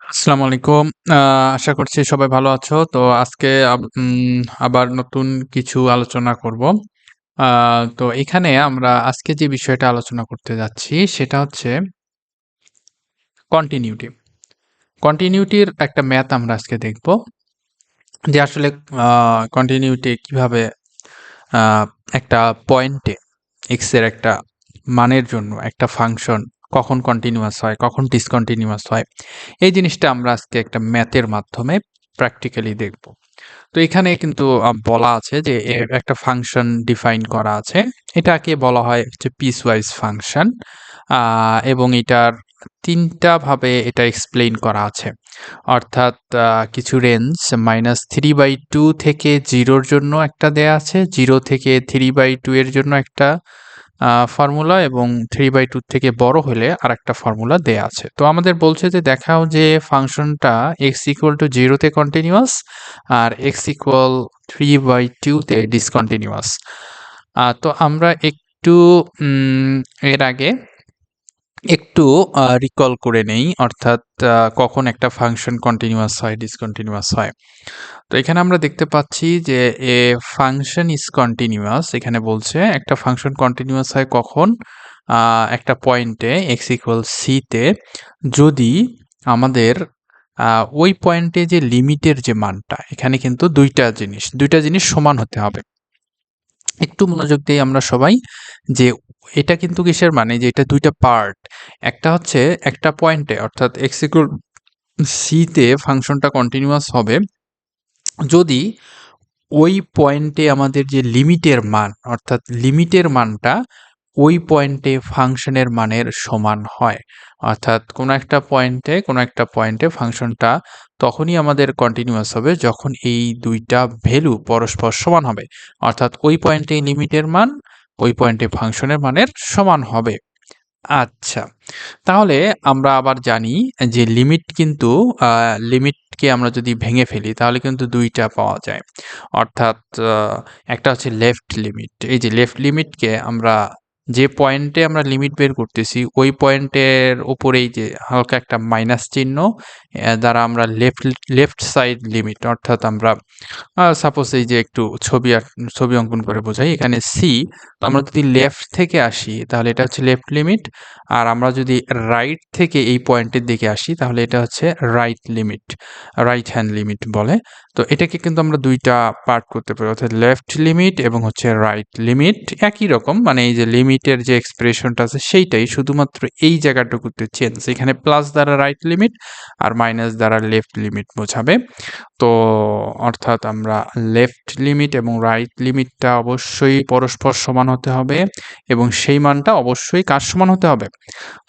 আসসালামু আলাইকুম। আশা করছি সবাই ভালো আছো। তো আজকে আবার নতুন কিছু আলোচনা করব। আ তো এখানে আমরা আজকে যে বিষয়টা আলোচনা করতে যাচ্ছি সেটা হচ্ছে কন্টিনিউটি। কন্টিনিউটির একটা ম্যাথ আমরা আজকে দেখব। যে আসলে আ কন্টিনিউটি কিভাবে আ একটা পয়েন্টে x এর একটা মানের জন্য একটা ফাংশন কখন কন্টিনিউয়াস হয়, কখন ডিসকন্টিনিউয়াস হয়। এই জিনিসটা আমরা আজকে একটা ম্যাথের মাধ্যমে প্র্যাকটিক্যালি দেখব। তো এখানে কিন্তু বলা আছে যে একটা ফাংশন ডিফাইন করা আছে। এটাকে বলা হয় হচ্ছে পিসওয়াইজ ফাংশন। এবং এটার ৩ টা ভাবে এটা এক্সপ্লেইন করা আছে। অর্থাৎ কিছু রেঞ্জ -3/2 থেকে 0 এর জন্য একটা দেয়া আছে, 0 থেকে 3/2 এর জন্য একটা ফর্মুলা এবং 3/2 থেকে বড় হলে আরেকটা ফর্মুলা দেয়া আছে। তো আমাদের বলছে যে দেখাও যে ফাংশনটা x = 0 তে কন্টিনিউয়াস আর x = 3/2 তে ডিসকন্টিনিউয়াস। তো আমরা একটু এর আগে একটু রিকল করে নেই। অর্থাৎ কখন একটা ফাংশন কন্টিনিউয়াস হয়, ডিসকন্টিনিউয়াস হয়। তো এখানে আমরা দেখতে পাচ্ছি যে এ ফাংশন ইজ কন্টিনিউয়াস। এখানে বলছে একটা ফাংশন কন্টিনিউয়াস হয় কখন? একটা পয়েন্টে x = c তে যদি আমাদের ওই পয়েন্টে যে লিমিটের যে মানটা, এখানে কিন্তু ২ টা জিনিস সমান হতে হবে। একটু মনোযোগ দেই আমরা সবাই যে এটা কিন্তু কিসের মানে যে এটা ২ টা পার্ট। একটা হচ্ছে একটা পয়েন্টে অর্থাৎ x = c তে ফাংশনটা কন্টিনিউয়াস হবে যদি ওই পয়েন্টে আমাদের যে লিমিটের মান অর্থাৎ লিমিটের মানটা ওই পয়েন্টে ফাংশনের মানের সমান হয়। অর্থাৎ কোনো একটা পয়েন্টে ফাংশনটা তখনই আমাদের কন্টিনিউয়াস হবে যখন এই ২ টা ভ্যালু পরস্পর সমান হবে। অর্থাৎ ওই পয়েন্টে লিমিটের মান ওই পয়েন্টে ফাংশনের মানের সমান হবে। আচ্ছা। তাহলে আমরা আবার জানি যে লিমিট কিন্তু লিমিটকে আমরা যদি ভেঙে ফেলি তাহলে কিন্তু ২ টা পাওয়া যায়। অর্থাৎ আ একটা হচ্ছে লেফট লিমিট। এই যে লেফট লিমিটকে আমরা যে পয়েন্টে আমরা লিমিট বের করতেছি ওই পয়েন্টের উপরেই যে হালকা একটা মাইনাস চিহ্ন দ্বারা আমরা লেফট সাইড লিমিট অর্থাৎ আমরা সাপোজ এই যে একটু ছবি অঙ্কন করে বোঝাই। এখানে সি তো আমরা যদি লেফট থেকে আসি তাহলে এটা হচ্ছে লেফট লিমিট। আর আমরা যদি রাইট থেকে এই পয়েন্টের দিকে আসি তাহলে এটা হচ্ছে রাইট হ্যান্ড লিমিট বলে। তো এটাকে কিন্তু আমরা ২ টা পার্ট করতে পারি। অর্থাৎ লেফট লিমিট এবং হচ্ছে রাইট লিমিট একই রকম। মানে এই যে লিমিটের যে এক্সপ্রেশনটা আছে সেইটাই শুধুমাত্র এই জায়গাটুকুতে চেঞ্জ। এখানে প্লাস দ্বারা রাইট লিমিট আর মাইনাস দ্বারা লেফট লিমিট বোঝাবে। তো অর্থাৎ আমরা লেফট লিমিট এবং রাইট লিমিটটা অবশ্যই পরস্পর সমান হতে হবে এবং সেই মানটা অবশ্যই কার সমান হতে হবে?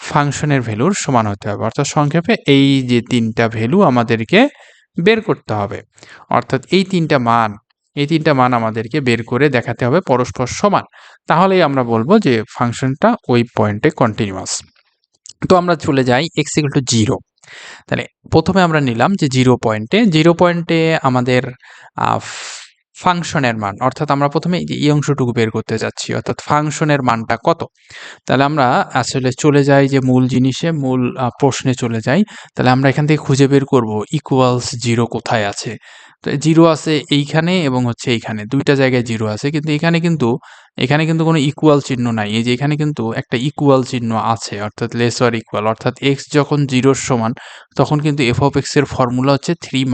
ফাংশনের ভ্যালুর সমান হতে হবে। অর্থাৎ সংক্ষেপে এই যে ৩ টা ভ্যালু আমাদেরকে বের করতে হবে। অর্থাৎ এই ৩ টা মান আমাদেরকে বের করে দেখাতে হবে পরস্পর সমান। তাহলেই আমরা বলব যে ফাংশনটা ওই পয়েন্টে কন্টিনিউয়াস। তো আমরা চলে যাই x = 0 তাহলে ১ম এ আমরা নিলাম যে 0 পয়েন্টে আমাদের আ ফাংশনের মান অর্থাৎ আমরা ১ম এ এই অংশটুকু বের করতে যাচ্ছি অর্থাৎ ফাংশনের মানটা কত? তাহলে আমরা আসলে চলে যাই যে মূল জিনিসে, মূল প্রশ্নে চলে যাই। তাহলে আমরা এখান থেকে খুঁজে বের করব ইকুয়ালস 0 কোথায় আছে? তো 0 আছে এইখানে এবং হচ্ছে এইখানে ২ টা জায়গায় 0 আছে। কিন্তু এখানে কিন্তু কোনো ইকুয়াল চিহ্ন নাই। এই যে এখানে কিন্তু একটা ইকুয়াল চিহ্ন আছে অর্থাৎ লেস অর ইকুয়াল অর্থাৎ x যখন 0 এর সমান তখন কিন্তু f of x এর ফর্মুলা হচ্ছে 3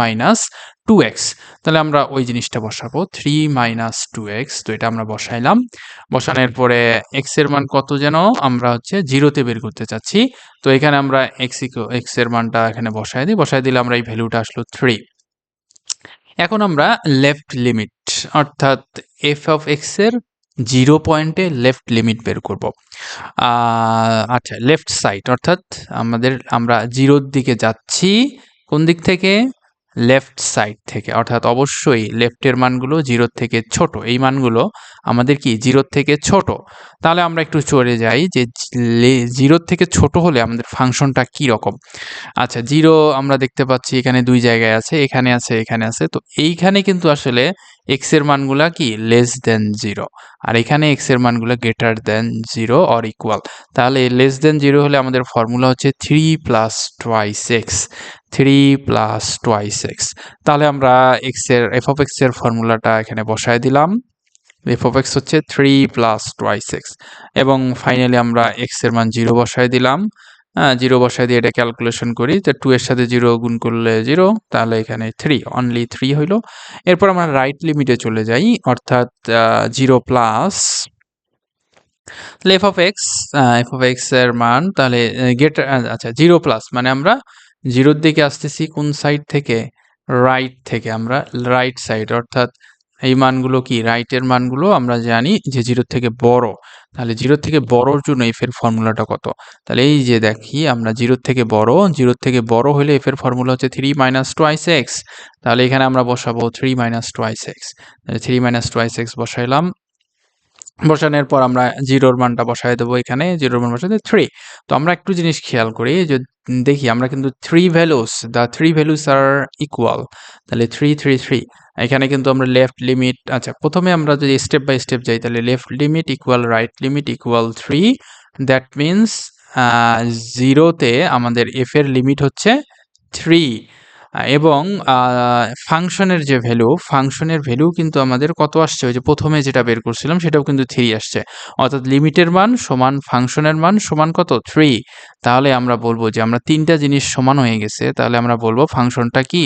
- 2x। তাহলে আমরা ওই জিনিসটা বসাবো 3 - 2x। তো এটা আমরা বসাইলাম। বসানোর পরে x এর মান কত যেন আমরা হচ্ছে 0 তে বের করতে চাচ্ছি। তো এখানে আমরা x এর মানটা এখানে বসায় দিই। বসায় দিলে আমরা এই ভ্যালুটা আসলো 3। এখন আমরা লেফট লিমিট অর্থাৎ f of x এর 0 পয়েন্টে লেফট লিমিট বের করব। আচ্ছা লেফট সাইড অর্থাৎ আমরা 0 এর দিকে যাচ্ছি কোন দিক থেকে? লেফট সাইড থেকে। অর্থাৎ অবশ্যই লেফটের মানগুলো 0 এর থেকে ছোট। এই মানগুলো আমাদের কি 0 এর থেকে ছোট। তাহলে আমরা একটু চলে যাই যে 0 এর থেকে ছোট হলে আমাদের ফাংশনটা কি রকম? আচ্ছা 0 আমরা দেখতে পাচ্ছি এখানে ২ জায়গায় আছে, এখানে আছে, এখানে আছে। তো এইখানে কিন্তু আসলে x এর মানগুলা কি লেস দ্যান 0 আর এখানে x এর মানগুলা গ্রেটার দ্যান 0 অর ইকুয়াল। তাহলে লেস দ্যান 0 হলে আমাদের ফর্মুলা হচ্ছে 3 + twice x 3 plus twice x. তাহলে আমরা এফ অফ এক্স এর ফর্মুলাটা এখানে বসায় দিলাম। এফ অফ এক্স হচ্ছে 3 প্লাস টোয়াইস এক্স, এবং ফাইনালি আমরা এক্স এর মান 0 বসায় দিলাম। 0 বসায় দিয়ে এটা ক্যালকুলেশন করি, যে 2 এর সাথে 0 গুণ করলে 0, তাহলে এখানে 3, অনলি 3 হইল। এরপর আমরা রাইট লিমিটে চলে যাই, অর্থাৎ 0 প্লাস এফ অফ এক্স এর মান, তাহলে আচ্ছা 0 প্লাস মানে আমরা 0 এর দিকে আসতেছি কোন সাইড থেকে? রাইট থেকে। আমরা রাইট সাইড, অর্থাৎ এই মানগুলো কি রাইটের মানগুলো আমরা জানি যে 0 থেকে বড়। তাহলে 0 থেকে বড়র জন্য এফ এর ফর্মুলাটা কত? তাহলে এই যে দেখি আমরা 0 থেকে বড়, 0 থেকে বড় হলে এফ এর ফর্মুলা হচ্ছে 3 মাইনাস টোয়াইস এক্স। তাহলে এখানে আমরা বসাবো 3 মাইনাস টোয়াইস এক্স। তাহলে 3 মাইনাস টোয়াইস এক্স বসাইলাম। বসানোর পর আমরা 0 মানটা বসায় দেবো এখানে, 0 মান বসাতে 3। তো আমরা একটু জিনিস খেয়াল করি, যে দেখি আমরা কিন্তু 3 ভ্যালুস, দ্য 3 ভ্যালুস আর ইকুয়াল। তাহলে 3 3 3, এখানে কিন্তু আমরা লেফট লিমিট, আচ্ছা প্রথমে আমরা যদি স্টেপ বাই স্টেপ যাই, তাহলে left limit equal right limit equal 3, that means 0-তে আমাদের এফ এর লিমিট হচ্ছে 3, এবং ফাংশনের যে ভ্যালু, ফাংশনের ভ্যালু কিন্তু আমাদের কত আসছে? ওই যে প্রথমে যেটা বের করছিলাম সেটাও কিন্তু 3 আসছে, অর্থাৎ লিমিটের মান সমান ফাংশনের মান সমান কত? 3। তাহলে আমরা বলবো যে আমরা তিনটা জিনিস সমান হয়ে গেছে, তাহলে আমরা বলবো ফাংশনটা কি?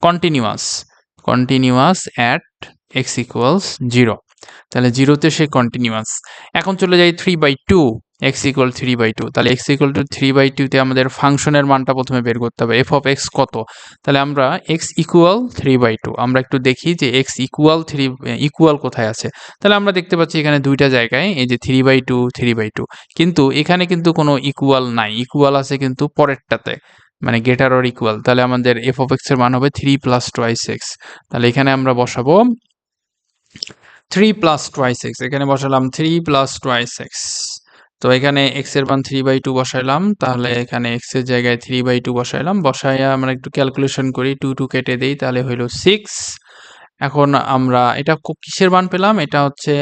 Continuous. Continuous at x equals 0। তাহলে 0-তে সে কন্টিনিউয়াস। এখন চলে যাই 3/2, এক্স ইকুয়াল 3/2। তাহলে এক্স ইকুয়াল টু 3/2-তে আমাদের ফাংশনের মানটা প্রথমে বের করতে হবে, এফ অফ এক্স কত? তাহলে আমরা এক্স ইকুয়াল 3/2, আমরা একটু দেখি যে এক্স ইকুয়াল 3 ইকুয়াল কোথায় আছে। তাহলে আমরা দেখতে পাচ্ছি এখানে দুইটা জায়গায়, এই যে 3/2 3/2, কিন্তু এখানে কিন্তু কোনো ইকুয়াল নাই, ইকুয়াল আছে কিন্তু পরেরটাতে, মানে গ্রেটার অর ইকুয়াল। তাহলে আমাদের এফ অফ এক্স এর মান হবে 3 প্লাস টোয়াইস এক্স। তাহলে এখানে আমরা বসাবো 3 প্লাস টোয়াইস এক্স, এখানে বসালাম 3 প্লাস টোয়াইস এক্স। তো এখানে এক্স এর মান 3/2 বসাইলাম, তাহলে এখানে এক্স এর জায়গায় 3/2 বসাইলাম, বসাইয়া আমরা একটু ক্যালকুলেশন করি, 2 2 কেটে দেই, তাহলে হইল 6। এখন আমরা এটা কিসের মান পেলাম? এটা হচ্ছে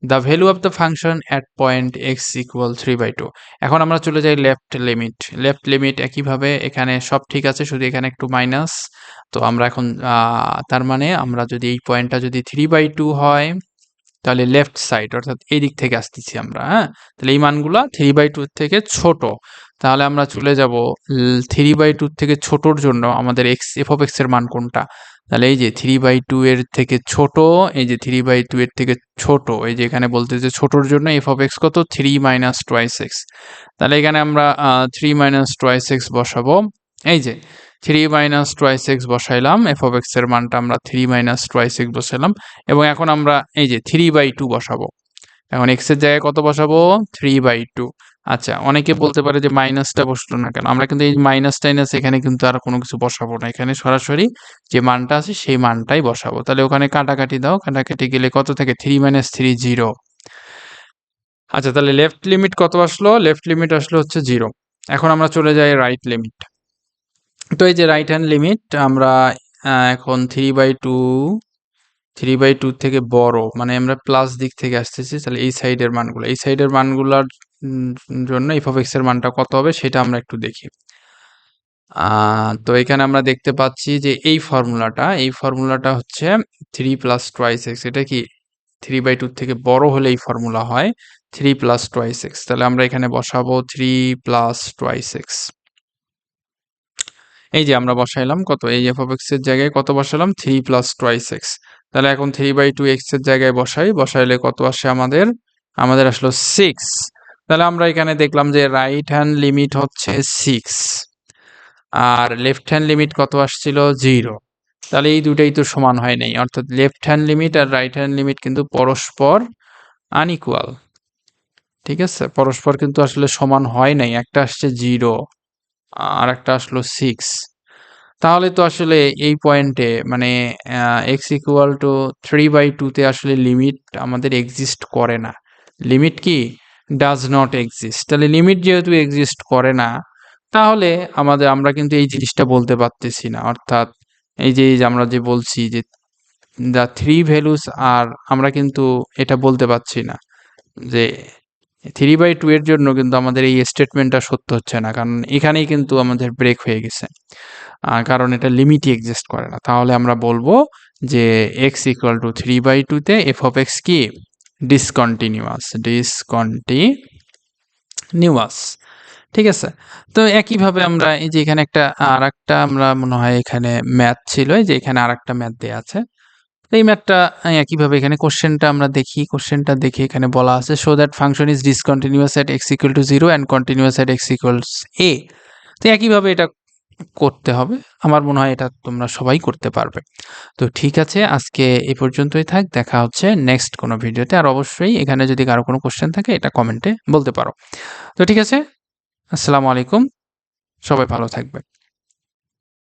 the value of the function at point x equal 3/2। এখন আমরা চলে যাই লেফট লিমিট। লেফট লিমিট একইভাবে এখানে সব ঠিক আছে, শুধু এখানে একটু মাইনাস। তো আমরা এখন তার মানে আমরা যদি এই পয়েন্টটা যদি 3/2 হয়, তাহলে লেফট সাইড, অর্থাৎ এই দিক থেকে আসতেছি আমরা, হ্যাঁ। তাহলে এই মানগুলা 3/2 থেকে ছোট। তাহলে আমরা চলে যাব 3/2 থেকে ছোটর জন্য আমাদের এফ অফ এক্স এর মান কোনটা? তাহলে এই যে 3/2 এর থেকে ছোট, এই যে 3/2 এর থেকে ছোট, এই যে এখানে বলতে যে ছোটর জন্য এফ অফ এক্স কত? 3 মাইনাস টোয়াইস এক্স। তাহলে এখানে আমরা 3 মাইনাস টোয়াইস এক্স বসাবো। এই যে 3 মাইনাস টোয়াইস এক্স বসাইলাম, এফ অফ এক্স এর মানটা আমরা 3 মাইনাস টোয়াইস এক্স বসাইলাম, এবং এখন আমরা এই যে 3/2 বসাবো। এখন এক্স এর জায়গায় কত বসাবো? 3/2। আচ্ছা, অনেকে বলতে পারে যে মাইনাসটা বসলো না কেন? আমরা কিন্তু এই মাইনাস টাইনাস এখানে কিন্তু আর কোনো কিছু বসাবো না, এখানে সরাসরি যে মানটা আছে সেই মানটাই বসাবো। তাহলে ওখানে কাটাকাটি দাও, কাটাকাটি গেলে কত থাকে? 3 মাইনাস 3 0। আচ্ছা, তাহলে লেফট লিমিট কত আসলো? লেফট লিমিট আসলো হচ্ছে 0। এখন আমরা চলে যাই রাইট লিমিট। তো এই যে রাইট হ্যান্ড লিমিট, আমরা এখন 3/2 থেকে বড়, মানে আমরা প্লাস দিক থেকে আসতেছি, তাহলে এই সাইডের মানগুলো, এই সাইডের মানগুলোর জন্য এফ অফ এক্স এর মানটা কত হবে সেটা আমরা একটু দেখি। তো এখানে আমরা দেখতে পাচ্ছি যে এই ফর্মুলাটা হচ্ছে 3 প্লাস টোয়াইস এক্স। এটা কি 3/2 থেকে বড় হলে এই ফর্মুলা হয় 3 প্লাস টোয়াইস এক্স। তাহলে আমরা এখানে বসাবো 3 প্লাস টোয়াইস এক্স। এই যে আমরা বসাইলাম কত? এই এফ অফ এক্স এর জায়গায় কত বসালাম? 3 প্লাস টোয়াইস এক্স। তাহলে এখন 3/2 এক্স এর জায়গায় বসাইলে কত আসে আমাদের? আমাদের আসলো 6। তাহলে আমরা এখানে দেখলাম যে রাইট হ্যান্ড লিমিট হচ্ছে 6, আর লেফট হ্যান্ড লিমিট কত আসছিল? 0। তাহলে এই দুটাই তো সমান হয় নাই, অর্থাৎ লেফট হ্যান্ড লিমিট আর রাইট হ্যান্ড লিমিট কিন্তু পরস্পর আনইকুয়াল। ঠিক আছে, পরস্পর কিন্তু আসলে সমান হয় নাই, একটা আসছে 0 আর একটা আসলো 6। তাহলে তো আসলে এই পয়েন্টে মানে এক্স ইকুয়াল টু 3/2-তে আসলে লিমিট আমাদের এক্সিস্ট করে না। লিমিট কি? Does not exist. তাহলে লিমিট যেহেতু এক্সিস্ট করে না, তাহলে আমরা কিন্তু এই জিনিসটা বলতে পারতেছি না, অর্থাৎ এই যে আমরা যে বলছি যে দ্য 3 ভ্যালুস, আর আমরা কিন্তু এটা বলতে পারছি না যে 3/2 এর জন্য কিন্তু আমাদের এই স্টেটমেন্টটা সত্য হচ্ছে না, কারণ এখানেই কিন্তু আমাদের ব্রেক হয়ে গেছে। কারণ এটা লিমিটই এক্সিস্ট করে না। তাহলে আমরা বলবো যে x ইকুয়াল টু 3/2 তে f অফ x কি ডিসকন্টিনিউয়াস। ঠিক আছে? তো একইভাবে আমরা এই যে এখানে আরেকটা আমরা মনে হয় এখানে ম্যাথ ছিল, এই যে এখানে আরেকটা ম্যাথ দেয়া আছে। এই ম্যাথটা একইভাবে এখানে কোশ্চেনটা আমরা দেখি। কোশ্চেনটা দেখে এখানে বলা আছে show that function is discontinuous at x equal to 0 and continuous at x equals a। তো একইভাবে এটা করতে হবে। আমার মনে হয় এটা তোমরা সবাই করতে পারবে। তো ঠিক আছে, আজকে এই পর্যন্তই থাক। দেখা হচ্ছে নেক্সট কোনো ভিডিওতে। আর অবশ্যই এখানে যদি কারো কোনো কোশ্চেন থাকে এটা কমেন্টে বলতে পারো। তো ঠিক আছে, আসসালামু আলাইকুম। সবাই ভালো থাকবে।